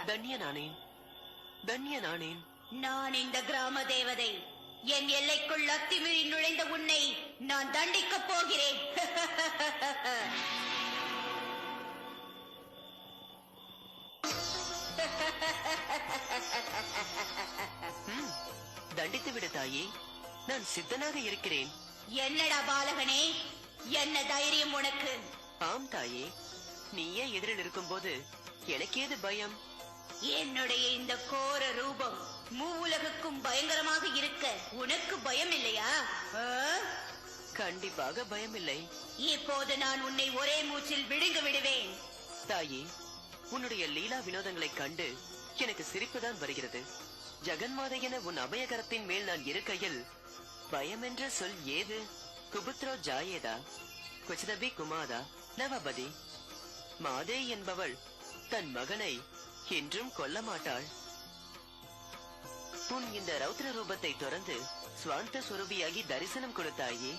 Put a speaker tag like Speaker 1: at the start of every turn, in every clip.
Speaker 1: தன்யனானேன், தன்யனானேன்.
Speaker 2: நான் இந்த கிராம தேவதை. என் எல்லைக்குள் அத்துமீறி நுழைந்த உன்னை நான் தண்டிக்கப் போகிறேன்.
Speaker 1: தண்டித்து விடு தாயே, நான் சித்தனாக இருக்கிறேன்.
Speaker 2: என்னடா பாலகனே, என்ன தைரியம் உனக்கு?
Speaker 1: ஆம் தாயே, நீயே எதிரில் இருக்கும் போது எனக்கேது பயம்?
Speaker 2: என்னுடைய இந்த கோர ரூபம் மூவுலகுக்கும் பயங்கரமாக இருக்க உனக்கு பயம் இல்லையா?
Speaker 1: கண்டிப்பாக பயமில்லை.
Speaker 2: இப்போது நான் உன்னை ஒரே மூச்சில் விழுங்க விடுவேன்.
Speaker 1: தாயே, உன்னுடைய லீலா வினோதங்களை கண்டு எனக்கு சிரிப்புதான் வருகிறது. ஜெகன்மாதை என உன் அபயகரத்தின் மேல் நான் இருக்கையில் பயம் என்ற சொல் ஏது? குபுத்ரோ ஜாயேதா, குச்சதபி குமாதா நவபதி. மாதே என்பவள் தன் மகனை என்றும் கொல்ல மாட்டாள். உன் இந்த ரௌத்ர ரூபத்தை தொடர்ந்து ஸ்வாந்த சுரூபியாகி தரிசனம் கொடுத்தாயே.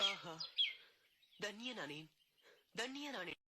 Speaker 1: ஆஹா, தன்யனானேன், தன்யனானேன்.